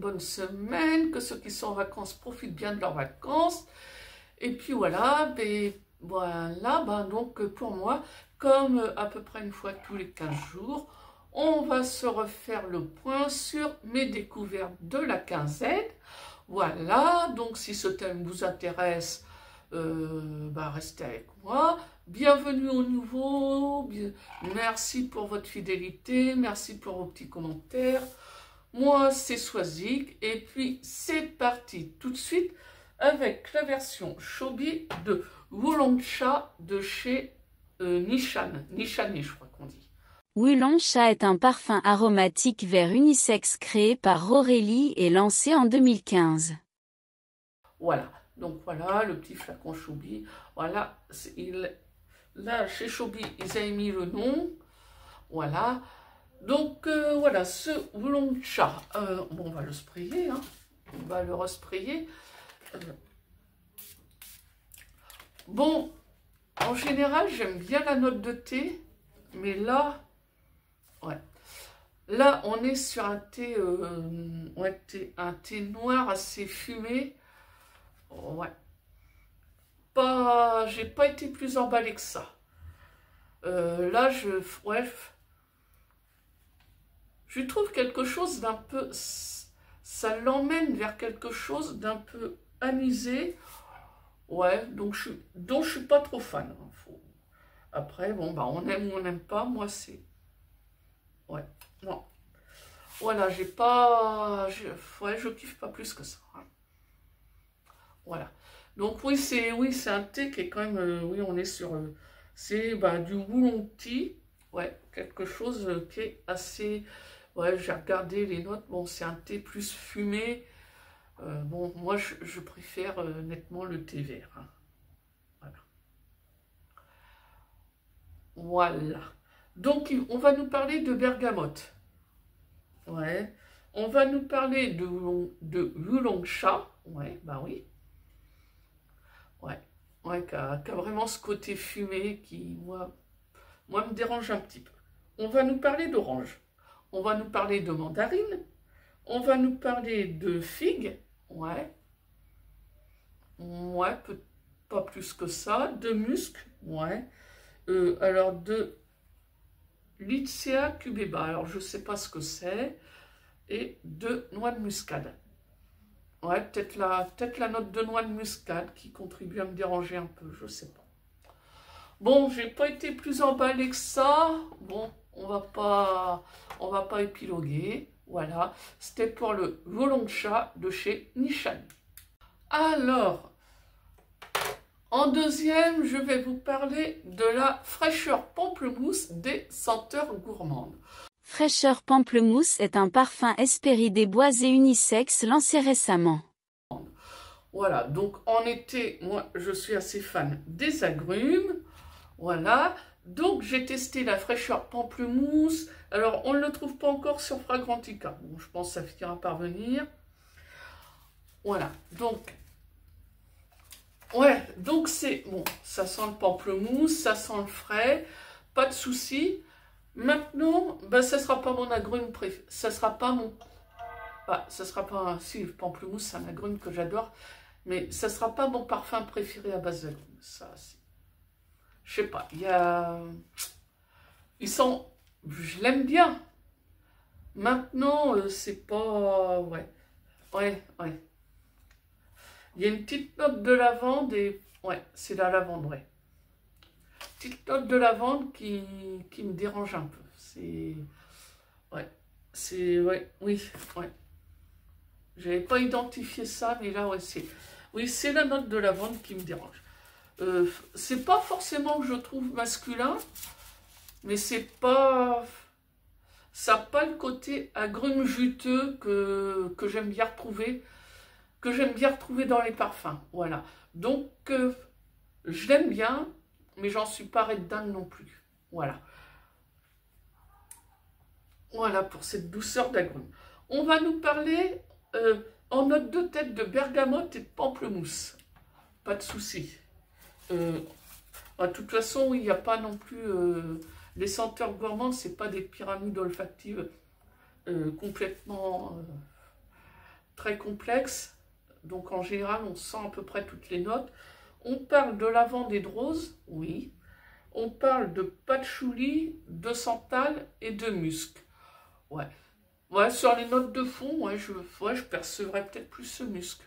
bonne semaine, que ceux qui sont en vacances profitent bien de leurs vacances. Et puis voilà, donc pour moi, comme à peu près une fois tous les 15 jours, on va se refaire le point sur mes découvertes de la quinzaine. Voilà, donc si ce thème vous intéresse, restez avec moi. Bienvenue au nouveau, merci pour votre fidélité, merci pour vos petits commentaires. Moi, c'est Swazik, et puis c'est parti tout de suite avec la version Shobi de Woolongcha de chez Nishane, je crois qu'on dit. Woolongcha est un parfum aromatique vert unisexe créé par Aurélie et lancé en 2015. Voilà, donc voilà le petit flacon Shobi. Voilà, là chez Shobi, ils avaient mis le nom. Voilà, donc voilà, ce Woolongcha. On va le sprayer, hein. On va le resprayer. Bon, en général, j'aime bien la note de thé, mais là, ouais. Là, on est sur un thé, un thé noir assez fumé. Ouais. J'ai pas été plus emballée que ça. Là, je trouve quelque chose d'un peu, ça l'emmène vers quelque chose d'un peu anisé. Ouais, donc je suis pas trop fan. Hein. Après, bon, on aime ou on n'aime pas. Moi, c'est... Ouais, non. Voilà, je kiffe pas plus que ça. Hein. Voilà. Donc oui, c'est un thé qui est quand même... oui, on est sur... c'est du Oolong Tea. Ouais, quelque chose qui est assez... Ouais, j'ai regardé les notes. Bon, c'est un thé plus fumé. Bon, moi, je préfère nettement le thé vert. Hein. Voilà. Donc, on va nous parler de bergamote. Ouais. On va nous parler de Woolongcha. Ouais, oui. Ouais. Ouais, qui a vraiment ce côté fumé qui, moi, me dérange un petit peu. On va nous parler d'orange. On va nous parler de mandarine. On va nous parler de figue. Ouais. Ouais, pas plus que ça. De musc. Ouais. Alors, de Lychea cubeba, alors je ne sais pas ce que c'est, et de noix de muscade. Ouais, peut-être la note de noix de muscade qui contribue à me déranger un peu, je ne sais pas. Bon, j'ai pas été plus emballée que ça. Bon, on va pas épiloguer. Voilà, c'était pour le Woolongcha de chez Nishane. Alors, en deuxième, je vais vous parler de la fraîcheur pamplemousse des senteurs gourmandes. Fraîcheur pamplemousse est un parfum Hespéridés boisé unisexe lancé récemment. Voilà, donc en été, moi je suis assez fan des agrumes. Voilà, donc j'ai testé la fraîcheur pamplemousse. Alors on ne le trouve pas encore sur Fragrantica. Bon, je pense que ça finira par venir. Voilà, donc... Ouais, donc c'est bon, ça sent le pamplemousse, ça sent le frais, pas de souci. Maintenant, ça sera pas mon agrume préféré, ça sera pas mon... ça sera pas... Si, le pamplemousse, c'est un agrume que j'adore, mais ça sera pas mon parfum préféré à base d'agrumes, ça, c'est... Je sais pas, il y a... Ils sont... Je l'aime bien. Maintenant, c'est pas... Ouais. Il y a une petite note de lavande et... Ouais, c'est la lavande, ouais. Petite note de lavande qui me dérange un peu. C'est... Ouais. C'est... Ouais, oui, ouais. J'avais pas identifié ça, mais là, ouais, c'est... Oui, c'est la note de lavande qui me dérange. C'est pas forcément que je trouve masculin, mais c'est pas... Ça n'a pas le côté agrume juteux que j'aime bien retrouver... dans les parfums, voilà. Donc, je l'aime bien, mais j'en suis pas red dingue non plus, voilà. Voilà pour cette douceur d'agrumes. On va nous parler en note de tête de bergamote et de pamplemousse, pas de souci. De toute façon, il n'y a pas non plus... les senteurs gourmandes, c'est pas des pyramides olfactives complètement... très complexe. Donc en général, on sent à peu près toutes les notes. On parle de lavande et de rose, oui. On parle de patchouli, de santal et de musc. Ouais. Ouais, sur les notes de fond, ouais, je percevrais peut-être plus ce musc.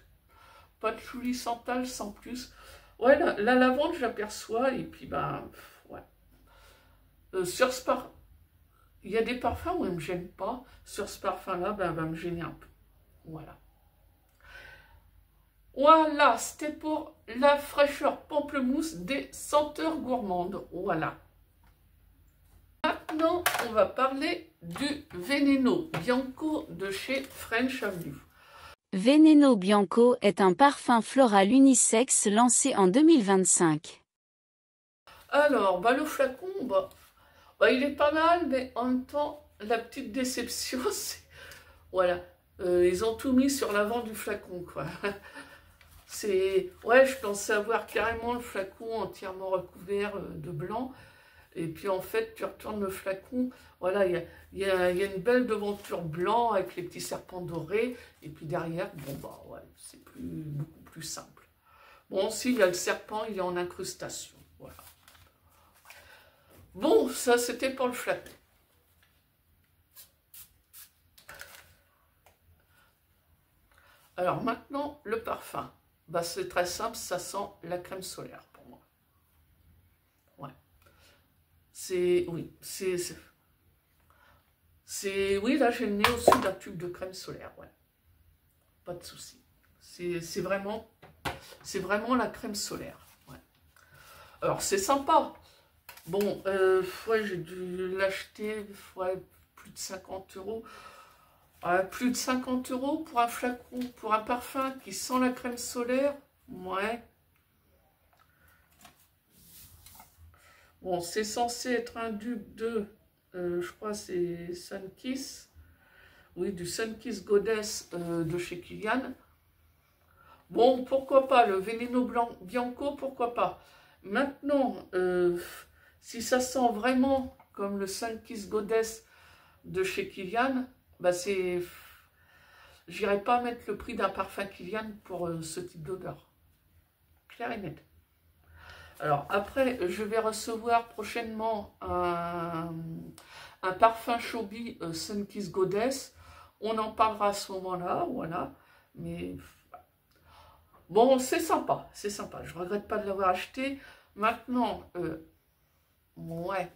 Patchouli, santal, sans plus. Ouais, la lavande, je l'aperçois, et puis, ben, ouais. Sur ce parfum, il y a des parfums où elle ne me gêne pas. Sur ce parfum-là, ben, elle va me gêner un peu. Voilà. Voilà, c'était pour la fraîcheur pamplemousse des senteurs gourmandes. Voilà. Maintenant, on va parler du Veneno Bianco de chez French Avenue. Veneno Bianco est un parfum floral unisexe lancé en 2025. Alors, bah, le flacon, bah, il est pas mal, mais en même temps, la petite déception, c'est... Voilà, ils ont tout mis sur l'avant du flacon, quoi. C'est... Ouais, je pensais avoir carrément le flacon entièrement recouvert de blanc. Et puis en fait, tu retournes le flacon, voilà, il y a une belle devanture blanc avec les petits serpents dorés. Et puis derrière, bon bah ouais, c'est beaucoup plus simple. Bon, si, il y a le serpent, il est en incrustation, voilà. Bon, ça c'était pour le flacon. Alors maintenant, le parfum. Bah, c'est très simple, ça sent la crème solaire pour moi. Ouais. Oui, oui, là j'ai le nez au-dessus d'un tube de crème solaire, ouais. Pas de souci. C'est vraiment la crème solaire, ouais. Alors c'est sympa. Bon, ouais, j'ai dû l'acheter, ouais, plus de 50 €. Plus de 50 € pour un flacon, pour un parfum qui sent la crème solaire, ouais. Bon, c'est censé être un dupe de, je crois c'est Sunkiss. Oui, du Sunkiss Goddess de chez Kilian. Bon, pourquoi pas, le Veneno Bianco, pourquoi pas. Maintenant, si ça sent vraiment comme le Sunkiss Goddess de chez Kilian, bah c'est... J'irai pas mettre le prix d'un parfum Kilian pour ce type d'odeur. Clair et net. Alors après, je vais recevoir prochainement un parfum Chobi Sunkiss Goddess. On en parlera à ce moment-là, voilà. Mais bon, c'est sympa, c'est sympa. Je regrette pas de l'avoir acheté. Maintenant, ouais.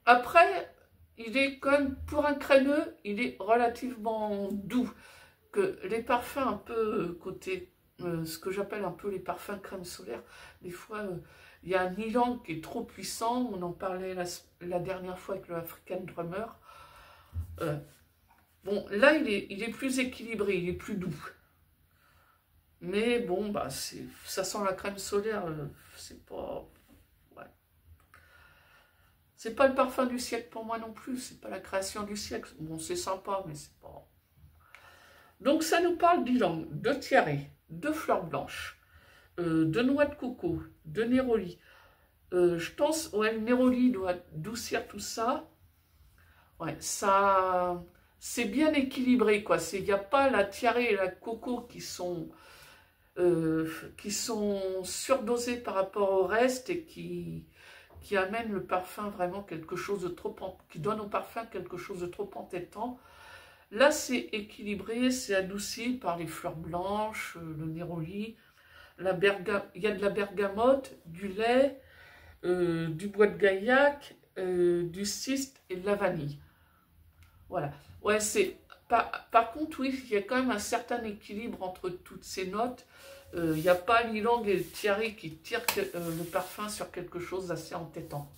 Après, il est quand même, pour un crémeux, il est relativement doux. Que les parfums un peu côté... ce que j'appelle un peu les parfums crème solaire. Des fois, il y a un ylang qui est trop puissant. On en parlait la dernière fois avec le African Drummer. Bon, là, il est plus équilibré, il est plus doux. Mais bon, bah, ça sent la crème solaire. C'est pas... Ouais. C'est pas le parfum du siècle pour moi non plus. C'est pas la création du siècle. Bon, c'est sympa, mais c'est pas... Donc, ça nous parle d'ylang, de tiare, de fleurs blanches, de noix de coco, de néroli. Je pense, ouais, le néroli doit adoucir tout ça. Ouais, ça, c'est bien équilibré, quoi. Il n'y a pas la tiare et la coco qui sont surdosées par rapport au reste et qui amènent le parfum vraiment quelque chose de trop... qui donne au parfum quelque chose de trop entêtant. Là, c'est équilibré, c'est adouci par les fleurs blanches, le néroli, il y a de la bergamote, du lait, du bois de gaillac, du cyste et de la vanille. Voilà. Ouais, par contre, oui, il y a quand même un certain équilibre entre toutes ces notes. Il n'y a pas l'ylang et le tiare qui tirent le parfum sur quelque chose d'assez entêtant.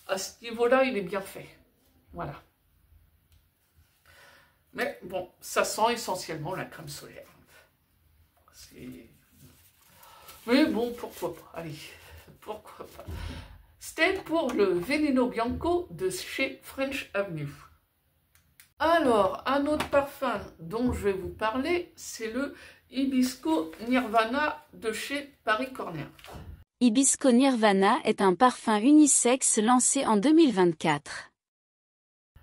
À ce niveau-là, il est bien fait. Voilà. Mais bon, ça sent essentiellement la crème solaire. Mais bon, pourquoi pas. Allez, pourquoi pas. C'était pour le Veneno Bianco de chez French Avenue. Alors, un autre parfum dont je vais vous parler, c'est le Hibisco Nirvana de chez Paris Corner. Hibisco Nirvana est un parfum unisexe lancé en 2024.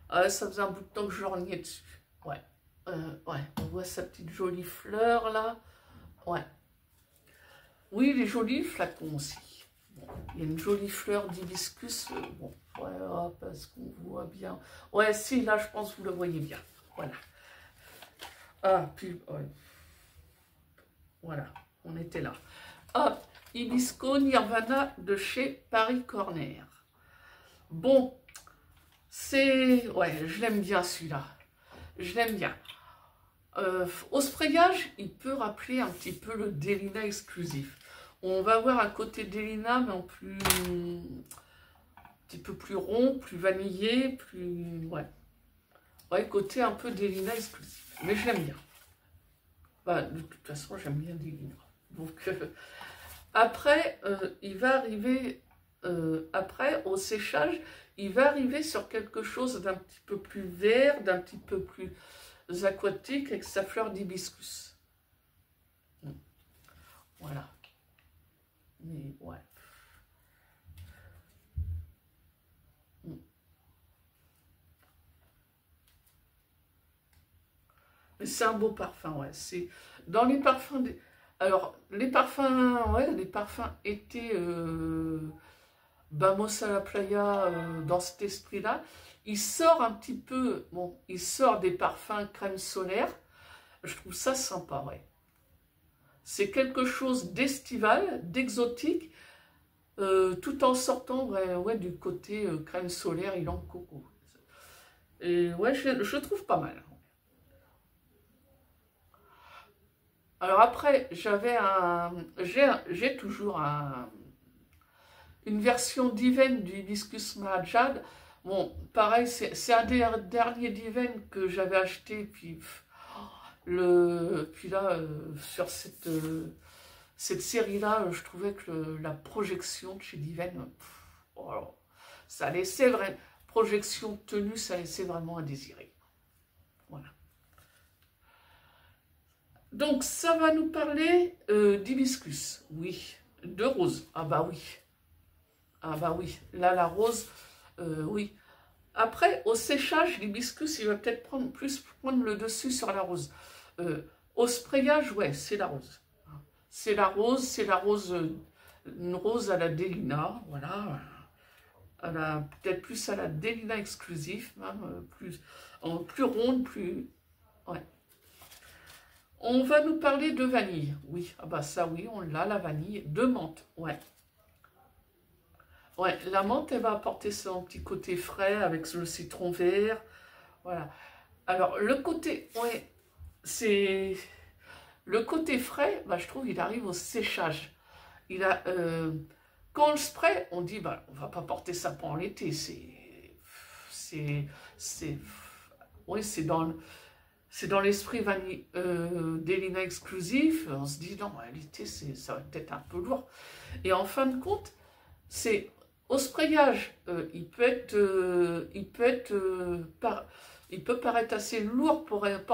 Ah, ça faisait un bout de temps que je lorgnais dessus. Ouais. Ouais, on voit sa petite jolie fleur là. Ouais. Oui, les jolis flacons aussi. Bon, il y a une jolie fleur d'hibiscus. Bon, voilà, parce qu'on voit bien. Ouais, si, là, je pense que vous le voyez bien. Voilà. Ah, puis, ouais. Voilà, on était là. Hop, Hibisco Nirvana de chez Paris Corner. Bon, c'est... Ouais, je l'aime bien celui-là. Je l'aime bien. Au sprayage, il peut rappeler un petit peu le Delina exclusif. On va avoir un côté Delina, mais en plus... un petit peu plus rond, plus vanillé, plus... Ouais. Ouais, côté un peu Delina exclusif. Mais je l'aime bien. Bah, de toute façon, j'aime bien Delina. Donc, après, il va arriver... après, au séchage, il va arriver sur quelque chose d'un petit peu plus vert, d'un petit peu plus aquatique avec sa fleur d'hibiscus. Voilà. Mais ouais. Mais c'est un beau parfum, ouais. C'est dans les parfums. Alors, les parfums, ouais, les parfums étaient Vamos a la playa dans cet esprit-là. Il sort un petit peu, bon, il sort des parfums crème solaire. Je trouve ça sympa, ouais. C'est quelque chose d'estival, d'exotique, tout en sortant ouais, du côté crème solaire, Ylang Coco. Et ouais, je trouve pas mal. Alors après, j'ai toujours une version Diven du Hibiscus Mahajad. Bon, pareil, c'est un des derniers Diven que j'avais acheté, puis là, sur cette série-là, je trouvais que la projection de chez Diven, oh, ça laissait vraiment, projection tenue, ça laissait vraiment à désirer. Voilà. Donc, ça va nous parler d'hibiscus, oui, de rose, ah bah oui. Ah bah oui, là la rose, oui. Après, au séchage, l'hibiscus, il va peut-être prendre le dessus sur la rose. Au sprayage, ouais, c'est la rose. C'est la rose, une rose à la Delina, voilà. Peut-être plus à la Delina exclusif, même, plus ronde, plus... Ouais. On va nous parler de vanille, oui. Ah bah ça, oui, on l'a, la vanille. De menthe, ouais. Ouais, la menthe, elle va apporter son petit côté frais avec le citron vert. Voilà. Alors, le côté, ouais, c'est... Le côté frais, bah, je trouve, il arrive au séchage. Quand on le spray, on dit, bah, on va pas porter ça pendant l'été. Oui, c'est dans l'esprit vanille, Delina exclusif. On se dit, non, l'été, ça va peut-être un peu lourd. Et en fin de compte, c'est... Au sprayage, il peut paraître assez lourd pour être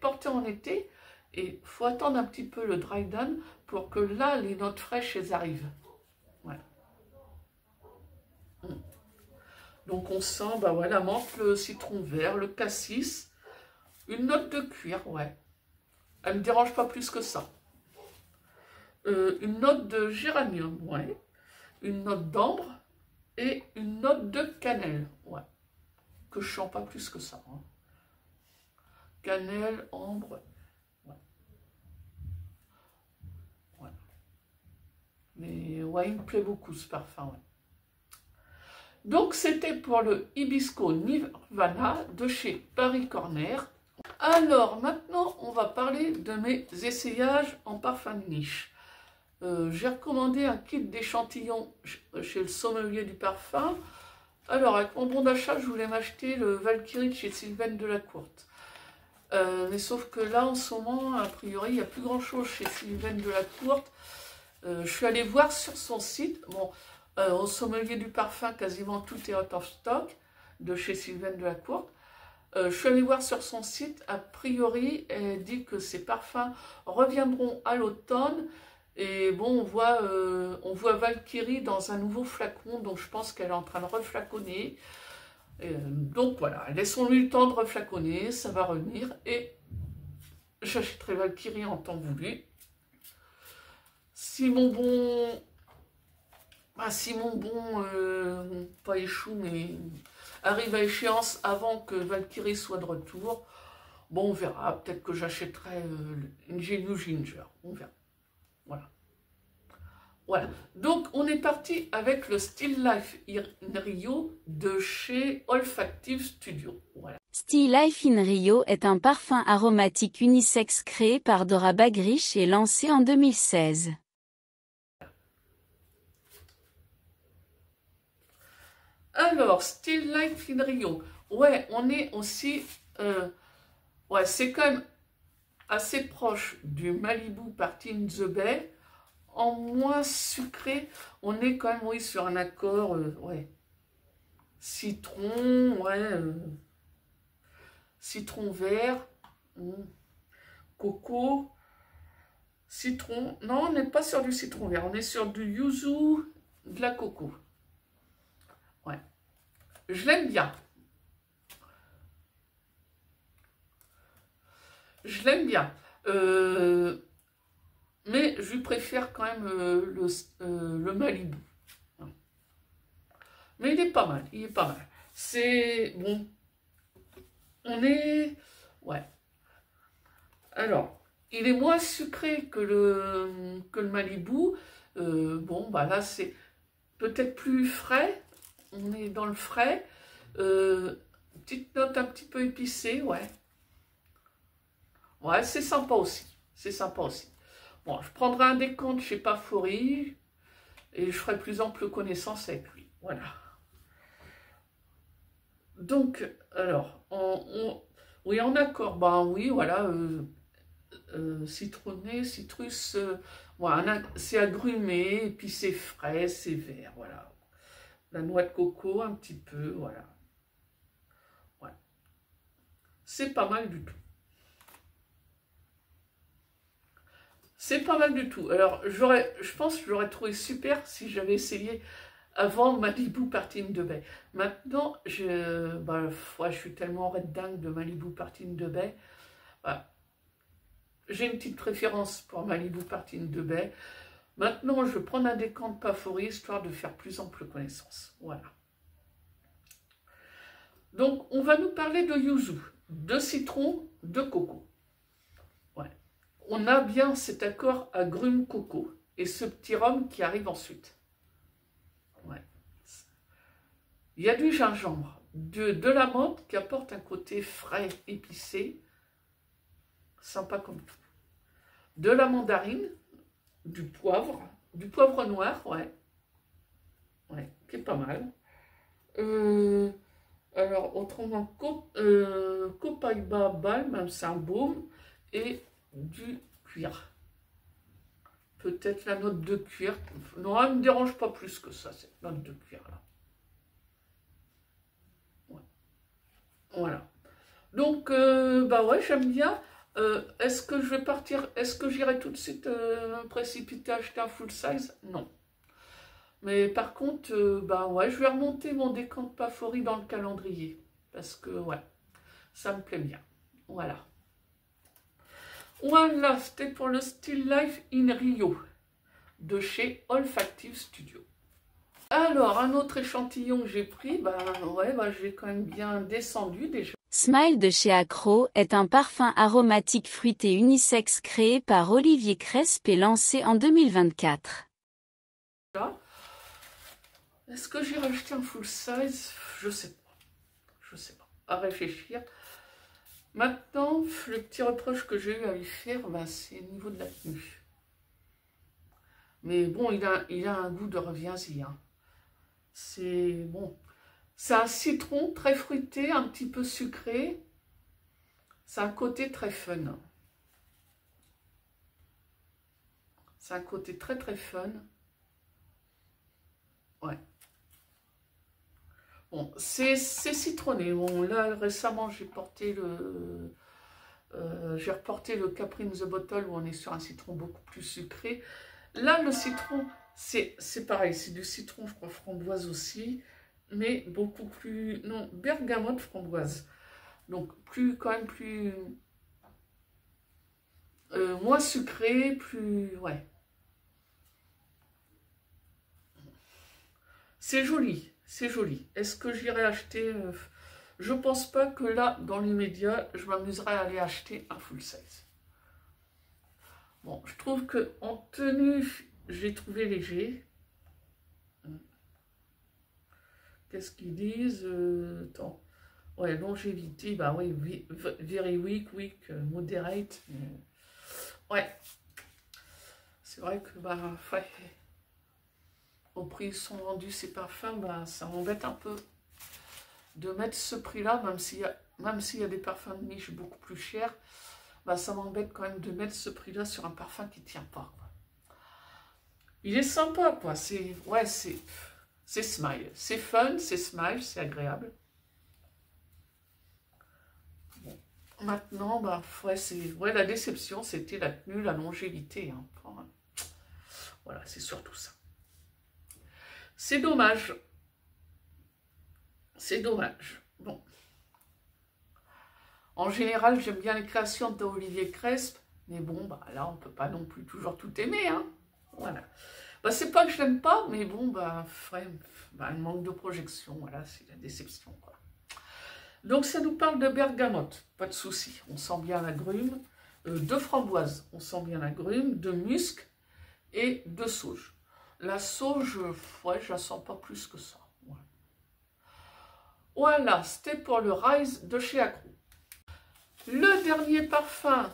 porté en été, et il faut attendre un petit peu le dry down pour que là, les notes fraîches, elles arrivent. Ouais. Donc on sent, bah ouais, la menthe, le citron vert, le cassis, une note de cuir, ouais. Elle ne me dérange pas plus que ça. Une note de géranium, ouais. Une note d'ambre. Et une note de cannelle, ouais, que je sens pas plus que ça. Hein. Cannelle, ambre, ouais. Ouais. Mais ouais, il me plaît beaucoup ce parfum, ouais. Donc c'était pour le Hibisco Nirvana de chez Paris Corner. Alors maintenant, on va parler de mes essayages en parfum de niche. J'ai recommandé un kit d'échantillons chez le sommelier du parfum. Alors, avec mon bon d'achat, je voulais m'acheter le Valkyrie chez Sylvaine Delacourte. Mais sauf que là, en ce moment, a priori, il n'y a plus grand-chose chez Sylvaine Delacourte. Je suis allée voir sur son site. Bon, au sommelier du parfum, quasiment tout est out of stock de chez Sylvaine Delacourte. Je suis allée voir sur son site. A priori, elle dit que ces parfums reviendront à l'automne. Et bon, on voit Valkyrie dans un nouveau flacon, donc je pense qu'elle est en train de reflaconner. Donc voilà, laissons-lui le temps de reflaconner, ça va revenir et j'achèterai Valkyrie en temps voulu. Si mon bon, pas échoue, mais arrive à échéance avant que Valkyrie soit de retour, bon, on verra. Peut-être que j'achèterai une Genu Ginger. On verra. Voilà. Voilà. Donc, on est parti avec le Still Life in Rio de chez Olfactive Studio. Voilà. Still Life in Rio est un parfum aromatique unisexe créé par Dora Bagrish et lancé en 2016. Alors, Still Life in Rio. Ouais, on est aussi... ouais, c'est quand même assez proche du Malibu Party in the Bay. En moins sucré, on est quand même, oui, sur un accord, ouais. Citron, ouais. Citron vert. Coco. Citron. Non, on n'est pas sur du citron vert. On est sur du yuzu, de la coco. Ouais. Je l'aime bien. Je l'aime bien. Mais je lui préfère quand même le Malibu. Mais il est pas mal, il est pas mal. C'est bon. On est... Ouais. Alors, il est moins sucré que le Malibu. Bon, bah là, c'est peut-être plus frais. On est dans le frais. Petite note un petit peu épicée, ouais. Ouais, c'est sympa aussi. C'est sympa aussi. Bon, je prendrai un décompte chez Parfumerie et je ferai plus ample connaissance avec lui. Voilà. Donc, alors, oui, en accord, ben oui, voilà, citronné, citrus, voilà, c'est agrumé, et puis c'est frais, c'est vert, voilà. La noix de coco, un petit peu, voilà. Ouais. C'est pas mal du tout. C'est pas mal du tout. Alors, je pense que j'aurais trouvé super si j'avais essayé avant Malibu Party in the Bay. Maintenant, je suis tellement red dingue de Malibu Party in the Bay. Bah, j'ai une petite préférence pour Malibu Party in the Bay. Maintenant, je prends un décompte Parfumerie histoire de faire plus ample connaissance. Voilà. Donc, on va nous parler de yuzu, de citron, de coco. Ouais. On a bien cet accord agrumes coco et ce petit rhum qui arrive ensuite. Ouais. Il y a du gingembre, de la menthe qui apporte un côté frais, épicé, sympa comme tout. De la mandarine, du poivre noir, ouais, qui est pas mal. Alors, autrement, copaïba balm, c'est un baume, et du cuir. Peut-être la note de cuir. Non, elle ne me dérange pas plus que ça, cette note de cuir là. Ouais. Voilà. Donc, bah ouais, j'aime bien. Est-ce que je vais partir? Est-ce que j'irai tout de suite me précipiter acheter un full size? Non. Mais par contre, bah ouais, je vais remonter mon décompte Parfumerie dans le calendrier. Parce que, ouais, ça me plaît bien. Voilà. Voilà, c'était pour le Still Life in Rio de chez Olfactive Studio. Alors, un autre échantillon que j'ai pris, bah ouais, bah j'ai quand même bien descendu déjà. Smile de chez Acro est un parfum aromatique fruité unisexe créé par Olivier Cresp et lancé en 2024. Est-ce que j'ai racheté un full size? Je sais pas. Je sais pas. À réfléchir. Maintenant, le petit reproche que j'ai eu à lui faire, bah, c'est au niveau de la tenue. Mais bon, il a un goût de reviens-y. Hein. C'est bon. C'est un citron très fruité, un petit peu sucré. C'est un côté très fun. C'est un côté très très fun. Ouais. Bon, c'est citronné. Bon, là, récemment, j'ai reporté le Capri in the Bottle où on est sur un citron beaucoup plus sucré. Là, le citron, c'est pareil, c'est du citron, je crois, framboise aussi. mais beaucoup plus... Non, bergamote framboise. Donc, plus, quand même plus... moins sucré, plus... Ouais. C'est joli, c'est joli. Est-ce que j'irai acheter... Je pense pas que là, dans l'immédiat, je m'amuserai à aller acheter un full size. Bon, je trouve que en tenue, j'ai trouvé léger. Qu'est-ce qu'ils disent attends. Ouais, longévité, bah oui, very weak, moderate. Ouais. C'est vrai que, bah, ouais, au prix où sont vendus ces parfums, bah, ça m'embête un peu de mettre ce prix-là, même s'il y a des parfums de niche beaucoup plus chers, bah, ça m'embête quand même de mettre ce prix-là sur un parfum qui ne tient pas, quoi. Il est sympa, quoi. Ouais, c'est smile. C'est fun, c'est smile, c'est agréable. Bon. Maintenant, bah, ouais, la déception, c'était la tenue, la longévité. Hein. Enfin, voilà, c'est surtout ça. C'est dommage. C'est dommage. Bon. En général, j'aime bien les créations d'Olivier Cresp, mais bon, bah là, on ne peut pas non plus toujours tout aimer, hein. Voilà. Bah, c'est pas que je l'aime pas, mais bon, bah, ouais, bah, le manque de projection, voilà, c'est la déception, quoi. Donc, ça nous parle de bergamote, pas de souci, on sent bien l'agrume, de framboise, on sent bien l'agrume, de musc et de sauge. La sauge, ouais, je la sens pas plus que ça. Ouais. Voilà, c'était pour le Rise de chez Accro. Le dernier parfum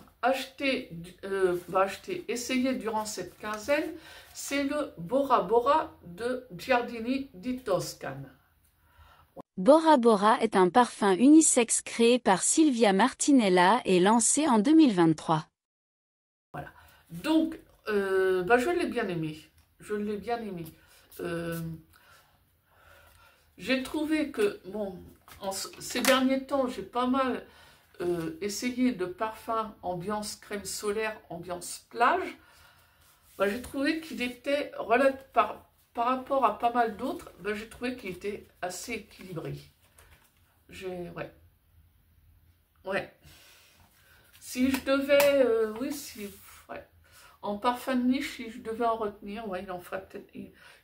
essayé durant cette quinzaine, c'est le Bora Bora de Giardini di Toscane. Bora Bora est un parfum unisexe créé par Silvia Martinella et lancé en 2023. Voilà. Donc, bah, je l'ai bien aimé. Je l'ai bien aimé. J'ai trouvé que, bon, ces derniers temps, j'ai pas mal essayé de parfums ambiance crème solaire, ambiance plage. Bah, j'ai trouvé qu'il était, par rapport à pas mal d'autres, bah, j'ai trouvé qu'il était assez équilibré. Ouais. Ouais. Si je devais, ouais. En parfum de niche, si je devais en retenir, ouais, il en ferait peut-être,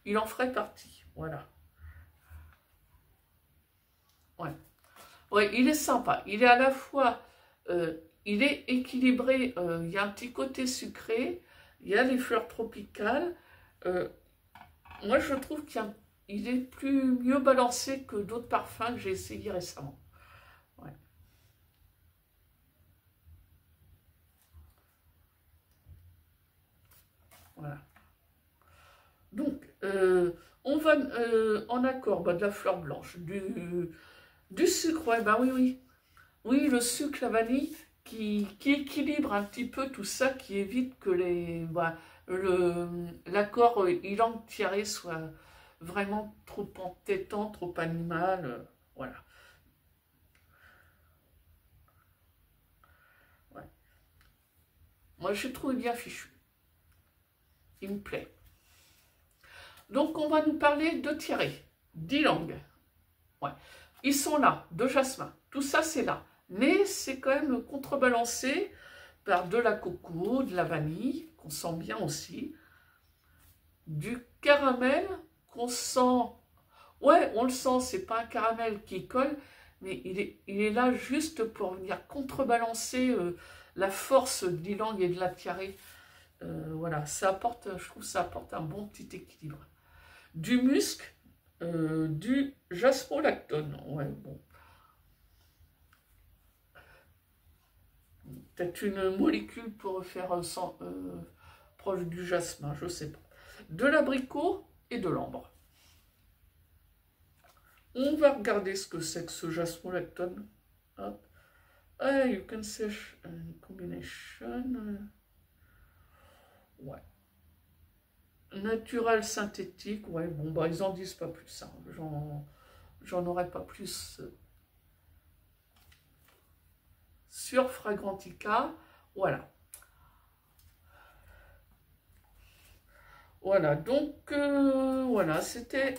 il en ferait partie. Voilà. Ouais. Ouais, il est sympa. Il est à la fois, il est équilibré. Il y a un petit côté sucré. Il y a les fleurs tropicales. Moi, je trouve qu'il est mieux balancé que d'autres parfums que j'ai essayés récemment. Ouais. Voilà. Donc, on va en accord, bah, de la fleur blanche, du sucre, ouais, bah oui, oui. Oui, le sucre, la vanille, qui équilibre un petit peu tout ça, qui évite que l'accord ylang tiare soit vraiment trop entêtant, trop animal, voilà. Ouais. Moi, je trouve bien fichu. Il me plaît. Donc, on va nous parler de tiare, d'ylang. Ouais. Ils sont là, de jasmin. Tout ça, c'est là. Mais c'est quand même contrebalancé par de la coco, de la vanille, qu'on sent bien aussi, du caramel qu'on sent, ouais, on le sent, c'est pas un caramel qui colle, mais il est là juste pour venir contrebalancer la force de l'ylang et de la tiare. Voilà, ça apporte, je trouve, ça apporte un bon petit équilibre. Du musc, du jasprolactone, ouais, bon. Peut-être une molécule pour faire proche du jasmin, je sais pas. De l'abricot et de l'ambre. On va regarder ce que c'est que ce jasprolactone. Hop. Ah, you can say combination. Ouais. Naturel synthétique, ouais, bon, bah, ils en disent pas plus, hein. J'en aurais pas plus. Sur Fragrantica, voilà. Voilà, donc, voilà, c'était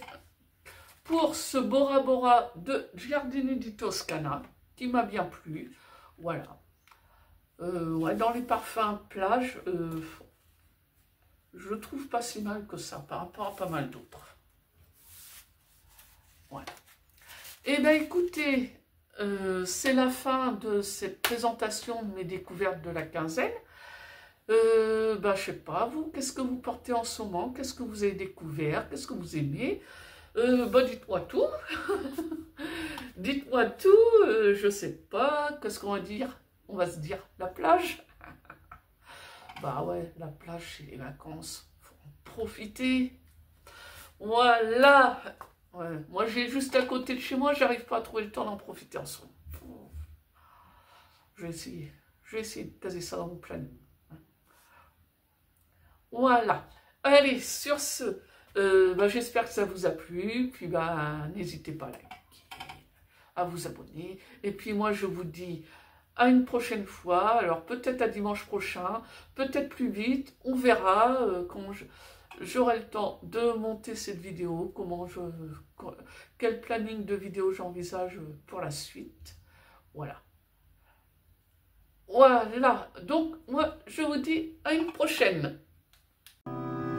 pour ce Bora Bora de Giardini di Toscana, qui m'a bien plu. Voilà. Ouais, dans les parfums plage, je trouve pas si mal que ça, par rapport à pas mal d'autres. Voilà. Eh bien, écoutez, c'est la fin de cette présentation de mes découvertes de la quinzaine. Je sais pas, vous, qu'est-ce que vous portez en ce moment? Qu'est-ce que vous avez découvert? Qu'est-ce que vous aimez? Dites-moi tout. Dites-moi tout, je sais pas, qu'est-ce qu'on va dire? On va se dire la plage. Bah ouais, la plage, c'est les vacances. Faut en profiter. Voilà. Ouais. Moi, j'ai juste à côté de chez moi, j'arrive pas à trouver le temps d'en profiter en ce moment. Je vais essayer. Je vais essayer de caser ça dans mon planning. Voilà. Allez, sur ce, j'espère que ça vous a plu. Puis n'hésitez pas à liker, à vous abonner. Et puis moi, je vous dis à une prochaine fois. Alors peut-être à dimanche prochain, peut-être plus vite. On verra quand j'aurai le temps de monter cette vidéo, quel planning de vidéo j'envisage pour la suite. Voilà. Voilà. Donc moi, je vous dis à une prochaine.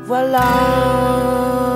Voilà.